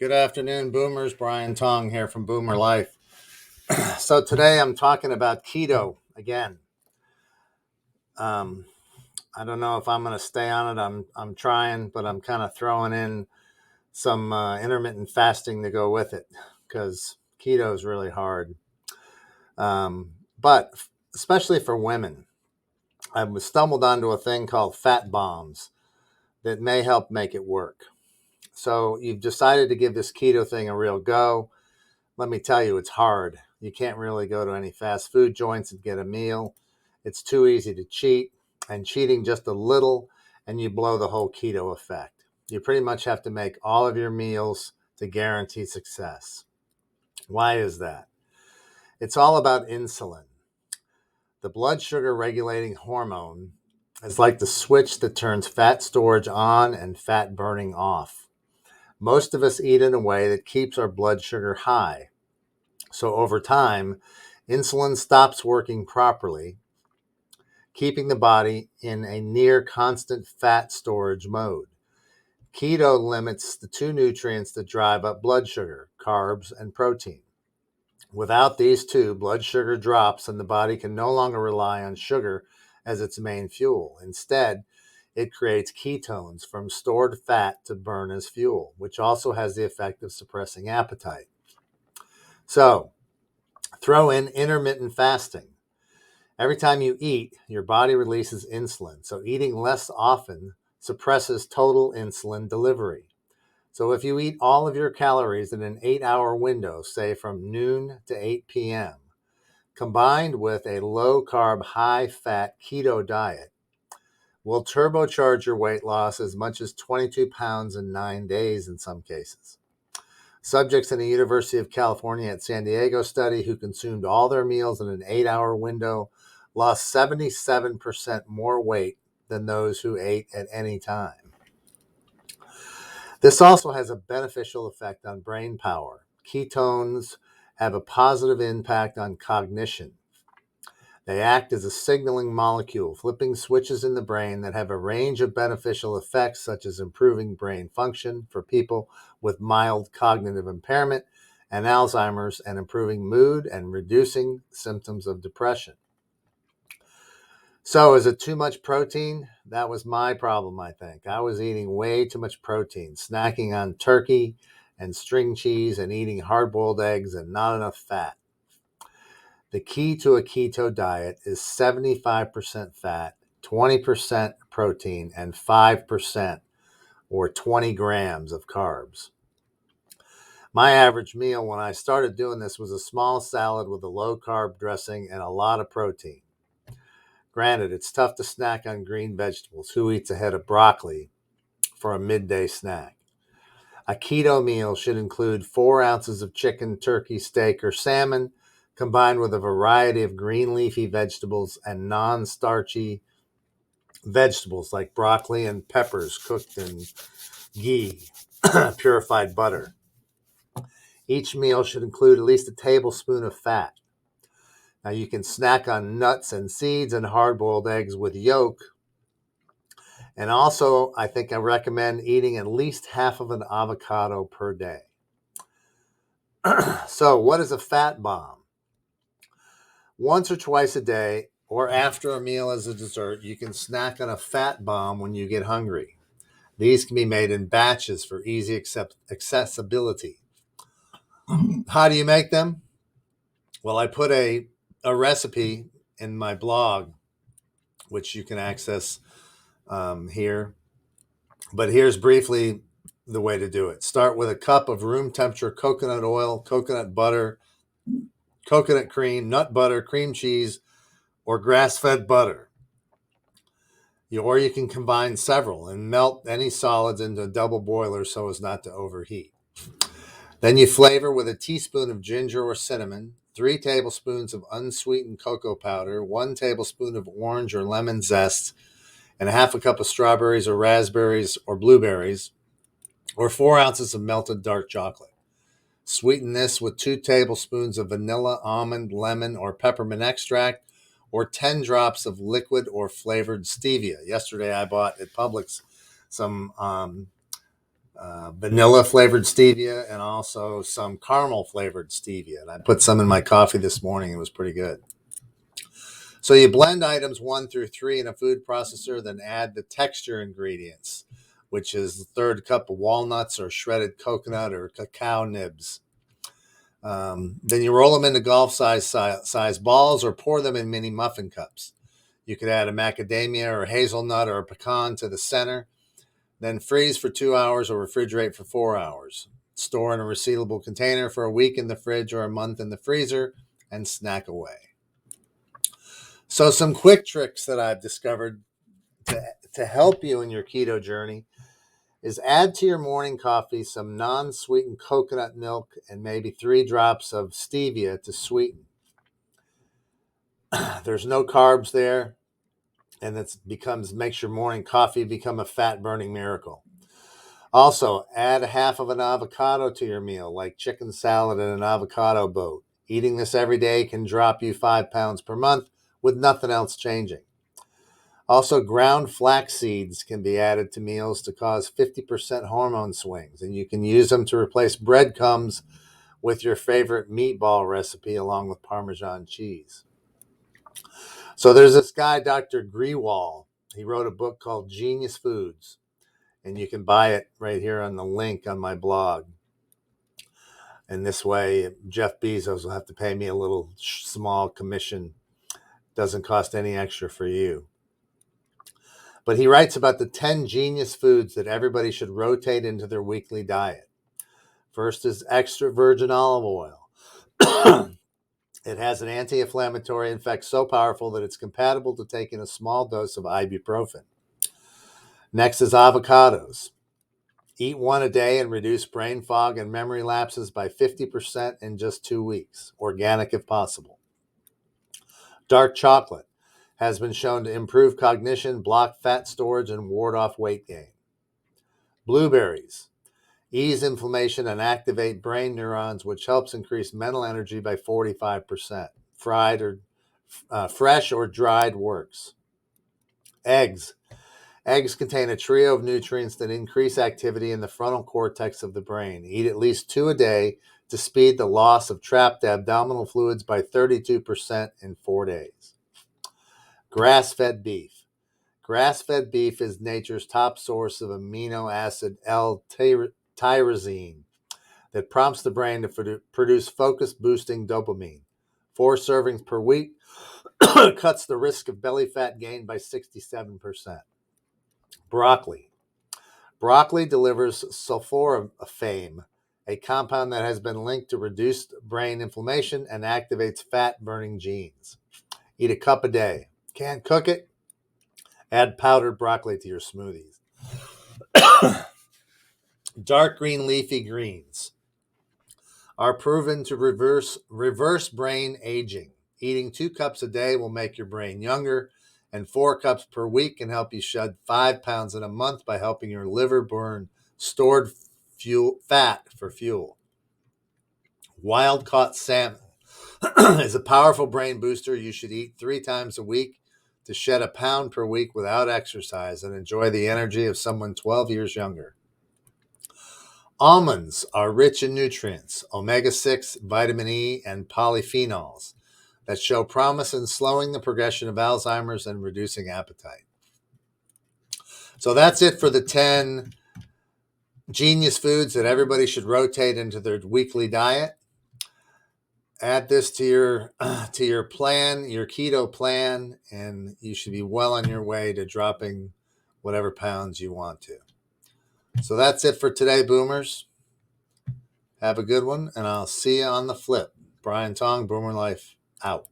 Good afternoon, Boomers. Brian Tong here from Boomer Life. So today I'm talking about keto again. I don't know if I'm going to stay on it. I'm trying, but I'm kind of throwing in some intermittent fasting to go with it because keto is really hard. But especially for women, I was stumbled onto a thing called fat bombs that may help make it work. So you've decided to give this keto thing a real go. Let me tell you, it's hard. You can't really go to any fast food joints and get a meal. It's too easy to cheat, and cheating just a little, and you blow the whole keto effect. You pretty much have to make all of your meals to guarantee success. Why is that? It's all about insulin. The blood sugar regulating hormone is like the switch that turns fat storage on and fat burning off. Most of us eat in a way that keeps our blood sugar high. So over time, insulin stops working properly, keeping the body in a near constant fat storage mode. Keto limits the two nutrients that drive up blood sugar, carbs and protein. Without these two, blood sugar drops and the body can no longer rely on sugar as its main fuel. Instead, it creates ketones from stored fat to burn as fuel, which also has the effect of suppressing appetite. So, throw in intermittent fasting. Every time you eat, your body releases insulin, so eating less often suppresses total insulin delivery. So if you eat all of your calories in an 8-hour window, say from noon to 8 p.m., combined with a low-carb, high-fat keto diet, will turbocharge your weight loss as much as 22 pounds in 9 days in some cases. Subjects in a University of California at San Diego study who consumed all their meals in an 8-hour window lost 77% more weight than those who ate at any time. This also has a beneficial effect on brain power. Ketones have a positive impact on cognition. They act as a signaling molecule, flipping switches in the brain that have a range of beneficial effects, such as improving brain function for people with mild cognitive impairment and Alzheimer's, and improving mood and reducing symptoms of depression. So is it too much protein? That was my problem, I think. I was eating way too much protein, snacking on turkey and string cheese and eating hard-boiled eggs and not enough fat. The key to a keto diet is 75% fat, 20% protein, and 5% or 20 grams of carbs. My average meal when I started doing this was a small salad with a low-carb dressing and a lot of protein. Granted, it's tough to snack on green vegetables. Who eats a head of broccoli for a midday snack? A keto meal should include 4 ounces of chicken, turkey, steak, or salmon, combined with a variety of green leafy vegetables and non-starchy vegetables like broccoli and peppers cooked in ghee, purified butter. Each meal should include at least a tablespoon of fat. Now, you can snack on nuts and seeds and hard-boiled eggs with yolk. And also, I think I recommend eating at least half of an avocado per day. So, what is a fat bomb? Once or twice a day, or after a meal as a dessert, you can snack on a fat bomb when you get hungry. These can be made in batches for easy accessibility. How do you make them? Well, I put a recipe in my blog, which you can access here. But here's briefly the way to do it. Start with a cup of room temperature coconut oil, coconut butter, coconut cream, nut butter, cream cheese, or grass-fed butter. Or you can combine several and melt any solids into a double boiler so as not to overheat. Then you flavor with a teaspoon of ginger or cinnamon, 3 tablespoons of unsweetened cocoa powder, 1 tablespoon of orange or lemon zest, and a half a cup of strawberries or raspberries or blueberries, or 4 ounces of melted dark chocolate. Sweeten this with 2 tablespoons of vanilla, almond, lemon, or peppermint extract, or 10 drops of liquid or flavored stevia. Yesterday I bought at Publix some vanilla flavored stevia, and also some caramel flavored stevia. And I put some in my coffee this morning. It was pretty good. So you blend items 1 through 3 in a food processor, then add the texture ingredients, which is the third cup of walnuts or shredded coconut or cacao nibs. Then you roll them into golf size balls or pour them in mini muffin cups. You could add a macadamia or hazelnut or a pecan to the center. Then freeze for 2 hours or refrigerate for 4 hours. Store in a resealable container for a week in the fridge or a month in the freezer and snack away. So some quick tricks that I've discovered to help you in your keto journey is add to your morning coffee some non-sweetened coconut milk and maybe 3 drops of stevia to sweeten. There's no carbs there, and it makes your morning coffee become a fat-burning miracle. Also, add half of an avocado to your meal, like chicken salad and an avocado boat. Eating this every day can drop you 5 pounds per month with nothing else changing. Also, ground flax seeds can be added to meals to cause 50% hormone swings, and you can use them to replace breadcrumbs with your favorite meatball recipe along with Parmesan cheese. So there's this guy, Dr. Grewal. He wrote a book called Genius Foods, and you can buy it right here on the link on my blog. And this way, Jeff Bezos will have to pay me a little small commission. Doesn't cost any extra for you. But he writes about the 10 genius foods that everybody should rotate into their weekly diet. First is extra virgin olive oil. It has an anti-inflammatory effect so powerful that it's compatible to take in a small dose of ibuprofen. Next is avocados. Eat 1 a day and reduce brain fog and memory lapses by 50% in just 2 weeks. Organic if possible. Dark chocolate has been shown to improve cognition, block fat storage, and ward off weight gain. Blueberries ease inflammation and activate brain neurons, which helps increase mental energy by 45%. Fresh or dried works. Eggs contain a trio of nutrients that increase activity in the frontal cortex of the brain. Eat at least 2 a day to speed the loss of trapped abdominal fluids by 32% in 4 days. Grass-fed beef. Grass-fed beef is nature's top source of amino acid L-tyrosine that prompts the brain to produce focus-boosting dopamine. 4 servings per week cuts the risk of belly fat gain by 67%. Broccoli. Broccoli delivers sulforaphane, a compound that has been linked to reduced brain inflammation and activates fat-burning genes. Eat a cup a day. Can't cook it? Add powdered broccoli to your smoothies. Dark green leafy greens are proven to reverse brain aging. Eating 2 cups a day will make your brain younger, and 4 cups per week can help you shed 5 pounds in a month by helping your liver burn stored fat for fuel. Wild-caught salmon is a powerful brain booster. You should eat 3 times a week to shed a pound per week without exercise and enjoy the energy of someone 12 years younger. Almonds are rich in nutrients, omega-6, vitamin E, and polyphenols that show promise in slowing the progression of Alzheimer's and reducing appetite. So that's it for the 10 genius foods that everybody should rotate into their weekly diet. Add this to your plan, your keto plan, and you should be well on your way to dropping whatever pounds you want to. So that's it for today, boomers. Have a good one, and I'll see you on the flip. Brian Tong, Boomer Life, out.